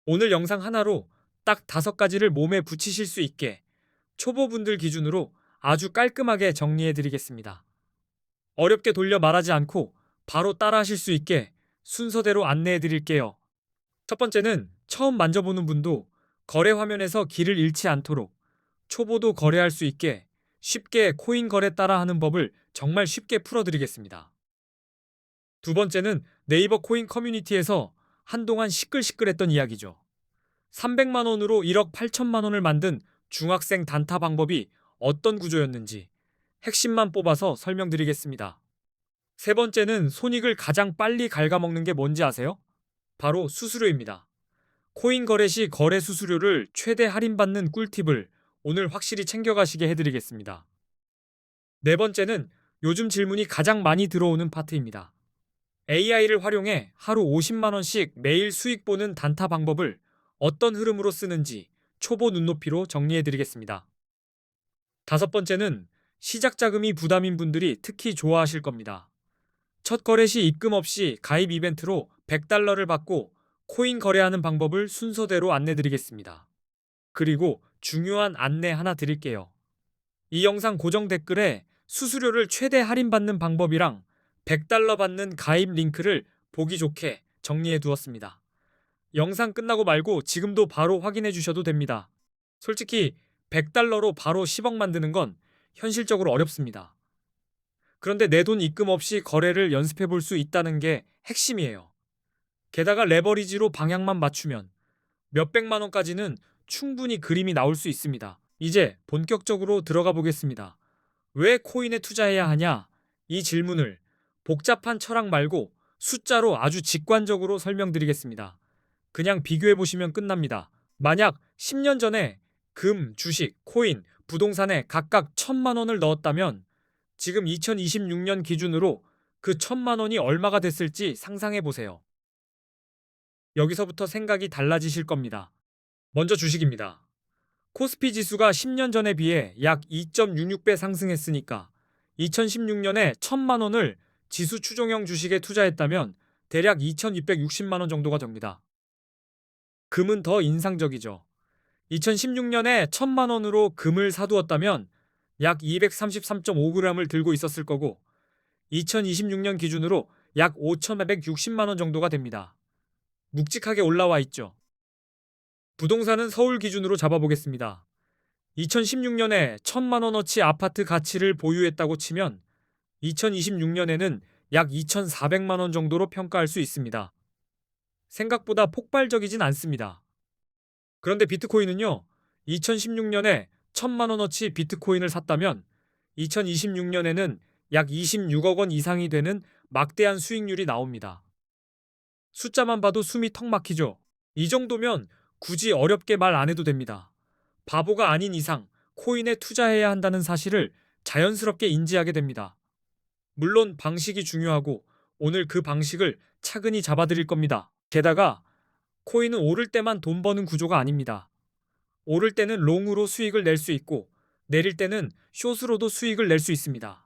오늘 영상 하나로 딱 5가지를 몸에 붙이실 수 있게 초보분들 기준으로 아주 깔끔하게 정리해 드리겠습니다. 어렵게 돌려 말하지 않고 바로 따라 하실 수 있게 순서대로 안내해 드릴게요. 첫 번째는 처음 만져보는 분도 거래 화면에서 길을 잃지 않도록 초보도 거래할 수 있게 쉽게 코인 거래 따라 하는 법을 정말 쉽게 풀어드리겠습니다. 두 번째는 네이버 코인 커뮤니티에서 한동안 시끌시끌했던 이야기죠. 300만 원으로 1억 8천만 원을 만든 중학생 단타 방법이 어떤 구조였는지 핵심만 뽑아서 설명드리겠습니다. 세 번째는 손익을 가장 빨리 갉아먹는 게 뭔지 아세요? 바로 수수료입니다. 코인 거래 시 거래 수수료를 최대 할인받는 꿀팁을 오늘 확실히 챙겨가시게 해드리겠습니다. 네 번째는 요즘 질문이 가장 많이 들어오는 파트입니다. AI를 활용해 하루 50만 원씩 매일 수익 보는 단타 방법을 어떤 흐름으로 쓰는지 초보 눈높이로 정리해 드리겠습니다. 다섯 번째는 시작 자금이 부담인 분들이 특히 좋아하실 겁니다. 첫 거래 시 입금 없이 가입 이벤트로 100달러를 받고 코인 거래하는 방법을 순서대로 안내 드리겠습니다. 그리고 중요한 안내 하나 드릴게요. 이 영상 고정 댓글에 수수료를 최대 할인받는 방법이랑 100달러 받는 가입 링크를 보기 좋게 정리해 두었습니다. 영상 끝나고 말고 지금도 바로 확인해 주셔도 됩니다. 솔직히 100달러로 바로 10억 만드는 건 현실적으로 어렵습니다. 그런데 내 돈 입금 없이 거래를 연습해 볼 수 있다는 게 핵심이에요. 게다가 레버리지로 방향만 맞추면 몇백만 원까지는 충분히 그림이 나올 수 있습니다. 이제 본격적으로 들어가 보겠습니다. 왜 코인에 투자해야 하냐? 이 질문을 복잡한 철학 말고 숫자로 아주 직관적으로 설명드리겠습니다. 그냥 비교해 보시면 끝납니다. 만약 10년 전에 금, 주식, 코인, 부동산에 각각 1,000만 원을 넣었다면 지금 2026년 기준으로 그 1,000만 원이 얼마가 됐을지 상상해 보세요. 여기서부터 생각이 달라지실 겁니다. 먼저 주식입니다. 코스피 지수가 10년 전에 비해 약 2.66배 상승했으니까 2016년에 1,000만 원을 지수 추종형 주식에 투자했다면 대략 2,260만 원 정도가 됩니다. 금은 더 인상적이죠. 2016년에 1,000만 원으로 금을 사두었다면 약 233.5g을 들고 있었을 거고 2026년 기준으로 약 5,460만 원 정도가 됩니다. 묵직하게 올라와 있죠. 부동산은 서울 기준으로 잡아보겠습니다. 2016년에 1,000만 원어치 아파트 가치를 보유했다고 치면 2026년에는 약 2,400만 원 정도로 평가할 수 있습니다. 생각보다 폭발적이진 않습니다. 그런데 비트코인은요, 2016년에 1,000만 원어치 비트코인을 샀다면 2026년에는 약 26억 원 이상이 되는 막대한 수익률이 나옵니다. 숫자만 봐도 숨이 턱 막히죠. 이 정도면 굳이 어렵게 말 안 해도 됩니다. 바보가 아닌 이상 코인에 투자해야 한다는 사실을 자연스럽게 인지하게 됩니다. 물론 방식이 중요하고 오늘 그 방식을 차근히 잡아드릴 겁니다. 게다가 코인은 오를 때만 돈 버는 구조가 아닙니다. 오를 때는 롱으로 수익을 낼 수 있고 내릴 때는 숏으로도 수익을 낼 수 있습니다.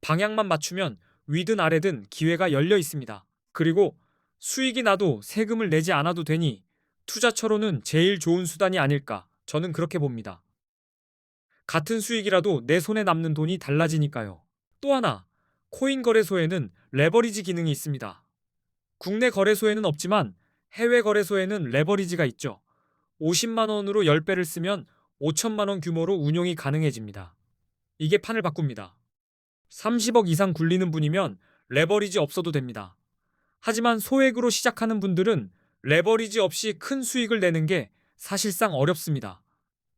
방향만 맞추면 위든 아래든 기회가 열려 있습니다. 그리고 수익이 나도 세금을 내지 않아도 되니 투자처로는 제일 좋은 수단이 아닐까 저는 그렇게 봅니다. 같은 수익이라도 내 손에 남는 돈이 달라지니까요. 또 하나, 코인 거래소에는 레버리지 기능이 있습니다. 국내 거래소에는 없지만 해외 거래소에는 레버리지가 있죠. 50만 원으로 10배를 쓰면 5천만 원 규모로 운용이 가능해집니다. 이게 판을 바꿉니다. 30억 이상 굴리는 분이면 레버리지 없어도 됩니다. 하지만 소액으로 시작하는 분들은 레버리지 없이 큰 수익을 내는 게 사실상 어렵습니다.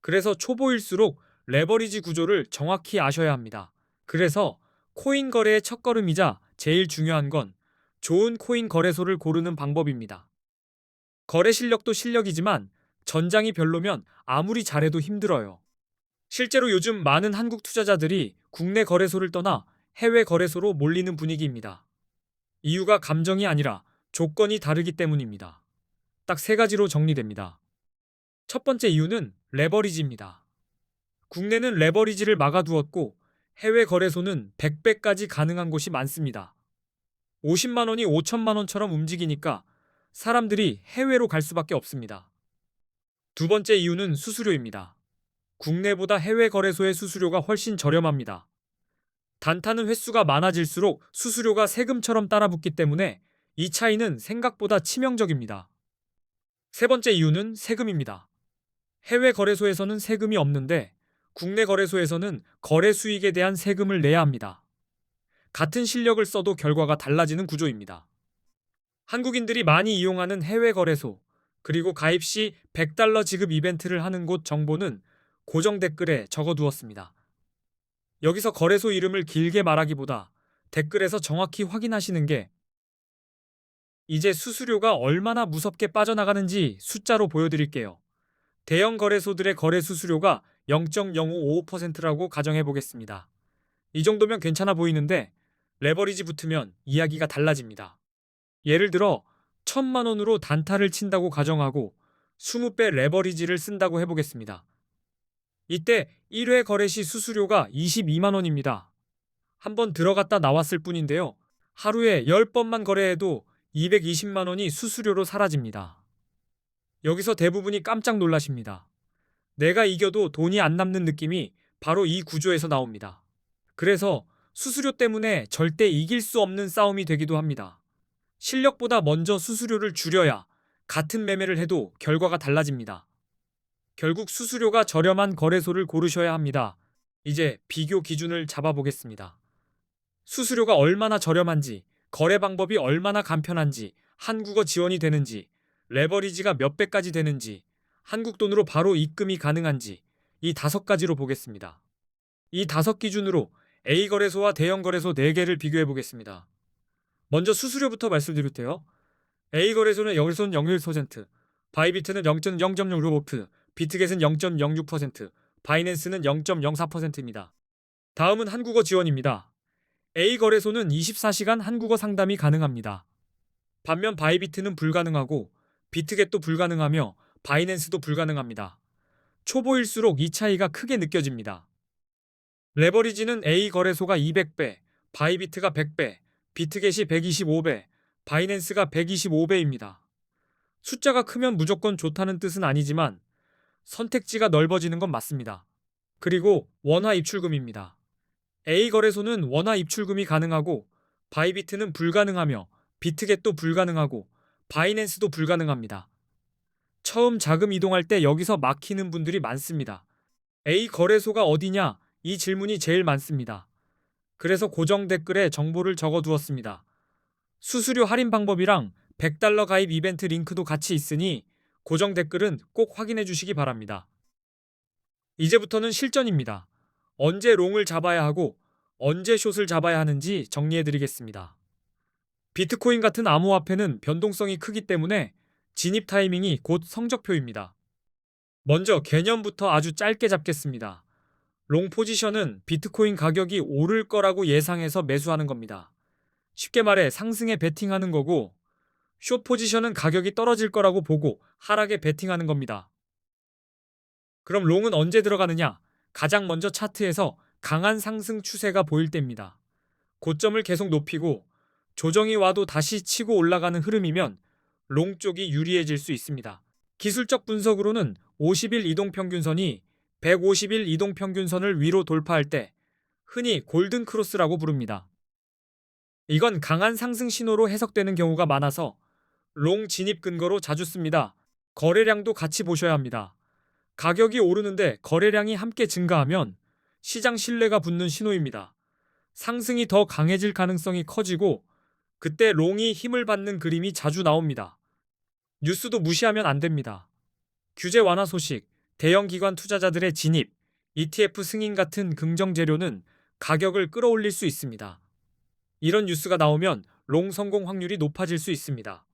그래서 초보일수록 레버리지 구조를 정확히 아셔야 합니다. 그래서 코인 거래의 첫걸음이자 제일 중요한 건 좋은 코인 거래소를 고르는 방법입니다. 거래 실력도 실력이지만 전장이 별로면 아무리 잘해도 힘들어요. 실제로 요즘 많은 한국 투자자들이 국내 거래소를 떠나 해외 거래소로 몰리는 분위기입니다. 이유가 감정이 아니라 조건이 다르기 때문입니다. 딱 3가지로 정리됩니다. 첫 번째 이유는 레버리지입니다. 국내는 레버리지를 막아두었고 해외 거래소는 100배까지 가능한 곳이 많습니다. 50만 원이 5천만 원처럼 움직이니까 사람들이 해외로 갈 수밖에 없습니다. 두 번째 이유는 수수료입니다. 국내보다 해외 거래소의 수수료가 훨씬 저렴합니다. 단타는 횟수가 많아질수록 수수료가 세금처럼 따라붙기 때문에 이 차이는 생각보다 치명적입니다. 세 번째 이유는 세금입니다. 해외 거래소에서는 세금이 없는데 국내 거래소에서는 거래 수익에 대한 세금을 내야 합니다. 같은 실력을 써도 결과가 달라지는 구조입니다. 한국인들이 많이 이용하는 해외 거래소, 그리고 가입 시 $100 지급 이벤트를 하는 곳 정보는 고정 댓글에 적어두었습니다. 여기서 거래소 이름을 길게 말하기보다 댓글에서 정확히 확인하시는 게 이제 수수료가 얼마나 무섭게 빠져나가는지 숫자로 보여드릴게요. 대형 거래소들의 거래 수수료가 0.0555%라고 가정해 보겠습니다. 이 정도면 괜찮아 보이는데 레버리지 붙으면 이야기가 달라집니다. 예를 들어 1,000만 원으로 단타를 친다고 가정하고 20배 레버리지를 쓴다고 해보겠습니다. 이때 1회 거래 시 수수료가 22만 원입니다. 한번 들어갔다 나왔을 뿐인데요. 하루에 10번만 거래해도 220만 원이 수수료로 사라집니다. 여기서 대부분이 깜짝 놀라십니다. 내가 이겨도 돈이 안 남는 느낌이 바로 이 구조에서 나옵니다. 그래서 수수료 때문에 절대 이길 수 없는 싸움이 되기도 합니다. 실력보다 먼저 수수료를 줄여야 같은 매매를 해도 결과가 달라집니다. 결국 수수료가 저렴한 거래소를 고르셔야 합니다. 이제 비교 기준을 잡아보겠습니다. 수수료가 얼마나 저렴한지, 거래 방법이 얼마나 간편한지, 한국어 지원이 되는지, 레버리지가 몇 배까지 되는지, 한국 돈으로 바로 입금이 가능한지 이 5가지로 보겠습니다. 이 5기준으로 A 거래소와 대형 거래소 4개를 비교해 보겠습니다. 먼저 수수료부터 말씀드릴게요. A 거래소는 여기서는 0.1%, 바이비트는 0.005%, 비트겟은 0.06%, 바이낸스는 0.04%입니다. 다음은 한국어 지원입니다. A 거래소는 24시간 한국어 상담이 가능합니다. 반면 바이비트는 불가능하고 비트겟도 불가능하며 바이낸스도 불가능합니다. 초보일수록 이 차이가 크게 느껴집니다. 레버리지는 A 거래소가 200배, 바이비트가 100배, 비트겟이 125배, 바이낸스가 125배입니다. 숫자가 크면 무조건 좋다는 뜻은 아니지만 선택지가 넓어지는 건 맞습니다. 그리고 원화 입출금입니다. A 거래소는 원화 입출금이 가능하고 바이비트는 불가능하며 비트겟도 불가능하고 바이낸스도 불가능합니다. 처음 자금 이동할 때 여기서 막히는 분들이 많습니다. A 거래소가 어디냐? 이 질문이 제일 많습니다. 그래서 고정 댓글에 정보를 적어 두었습니다. 수수료 할인 방법이랑 $100 가입 이벤트 링크도 같이 있으니 고정 댓글은 꼭 확인해 주시기 바랍니다. 이제부터는 실전입니다. 언제 롱을 잡아야 하고 언제 숏을 잡아야 하는지 정리해 드리겠습니다. 비트코인 같은 암호화폐는 변동성이 크기 때문에 진입 타이밍이 곧 성적표입니다. 먼저 개념부터 아주 짧게 잡겠습니다. 롱 포지션은 비트코인 가격이 오를 거라고 예상해서 매수하는 겁니다. 쉽게 말해 상승에 베팅하는 거고, 숏 포지션은 가격이 떨어질 거라고 보고 하락에 베팅하는 겁니다. 그럼 롱은 언제 들어가느냐? 가장 먼저 차트에서 강한 상승 추세가 보일 때입니다. 고점을 계속 높이고 조정이 와도 다시 치고 올라가는 흐름이면 롱 쪽이 유리해질 수 있습니다. 기술적 분석으로는 50일 이동평균선이 150일 이동평균선을 위로 돌파할 때 흔히 골든 크로스라고 부릅니다. 이건 강한 상승 신호로 해석되는 경우가 많아서 롱 진입 근거로 자주 씁니다. 거래량도 같이 보셔야 합니다. 가격이 오르는데 거래량이 함께 증가하면 시장 신뢰가 붙는 신호입니다. 상승이 더 강해질 가능성이 커지고 그때 롱이 힘을 받는 그림이 자주 나옵니다. 뉴스도 무시하면 안 됩니다. 규제 완화 소식, 대형 기관 투자자들의 진입, ETF 승인 같은 긍정 재료는 가격을 끌어올릴 수 있습니다. 이런 뉴스가 나오면 롱 성공 확률이 높아질 수 있습니다.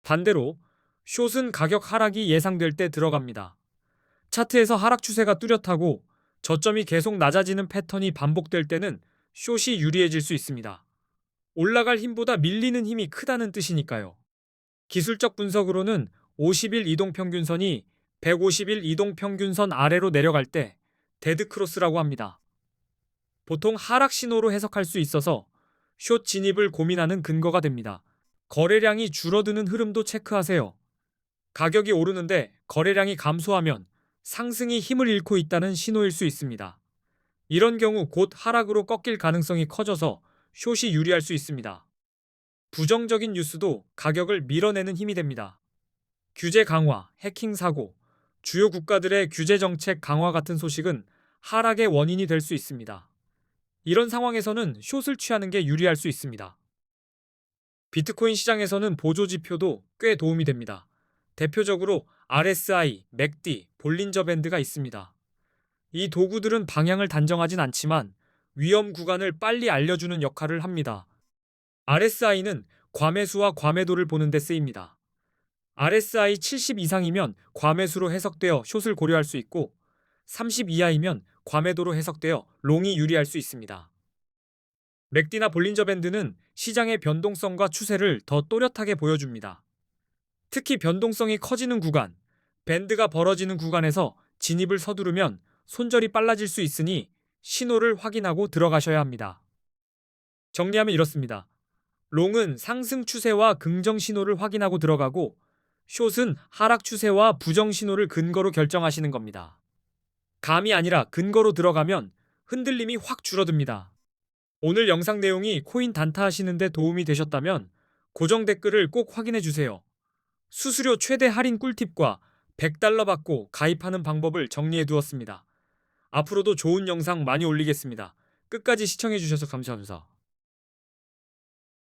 반대로 숏은 가격 하락이 예상될 때 들어갑니다. 차트에서 하락 추세가 뚜렷하고 저점이 계속 낮아지는 패턴이 반복될 때는 숏이 유리해질 수 있습니다. 올라갈 힘보다 밀리는 힘이 크다는 뜻이니까요. 기술적 분석으로는 50일 이동평균선이 150일 이동평균선 아래로 내려갈 때 데드크로스라고 합니다. 보통 하락 신호로 해석할 수 있어서 숏 진입을 고민하는 근거가 됩니다. 거래량이 줄어드는 흐름도 체크하세요. 가격이 오르는데 거래량이 감소하면 상승이 힘을 잃고 있다는 신호일 수 있습니다. 이런 경우 곧 하락으로 꺾일 가능성이 커져서 숏이 유리할 수 있습니다. 부정적인 뉴스도 가격을 밀어내는 힘이 됩니다. 규제 강화, 해킹 사고, 주요 국가들의 규제 정책 강화 같은 소식은 하락의 원인이 될 수 있습니다. 이런 상황에서는 숏을 취하는 게 유리할 수 있습니다. 비트코인 시장에서는 보조 지표도 꽤 도움이 됩니다. 대표적으로 RSI, 맥디, 볼린저 밴드가 있습니다. 이 도구들은 방향을 단정하진 않지만 위험 구간을 빨리 알려주는 역할을 합니다. RSI는 과매수와 과매도를 보는 데 쓰입니다. RSI 70 이상이면 과매수로 해석되어 숏을 고려할 수 있고 30 이하이면 과매도로 해석되어 롱이 유리할 수 있습니다. 맥디나 볼린저 밴드는 시장의 변동성과 추세를 더 또렷하게 보여줍니다. 특히 변동성이 커지는 구간, 밴드가 벌어지는 구간에서 진입을 서두르면 손절이 빨라질 수 있으니 신호를 확인하고 들어가셔야 합니다. 정리하면 이렇습니다. 롱은 상승 추세와 긍정 신호를 확인하고 들어가고 숏은 하락 추세와 부정 신호를 근거로 결정하시는 겁니다. 감이 아니라 근거로 들어가면 흔들림이 확 줄어듭니다. 오늘 영상 내용이 코인 단타 하시는 데 도움이 되셨다면 고정 댓글을 꼭 확인해 주세요. 수수료 최대 할인 꿀팁과 $100 받고 가입하는 방법을 정리해 두었습니다. 앞으로도 좋은 영상 많이 올리겠습니다. 끝까지 시청해 주셔서 감사합니다.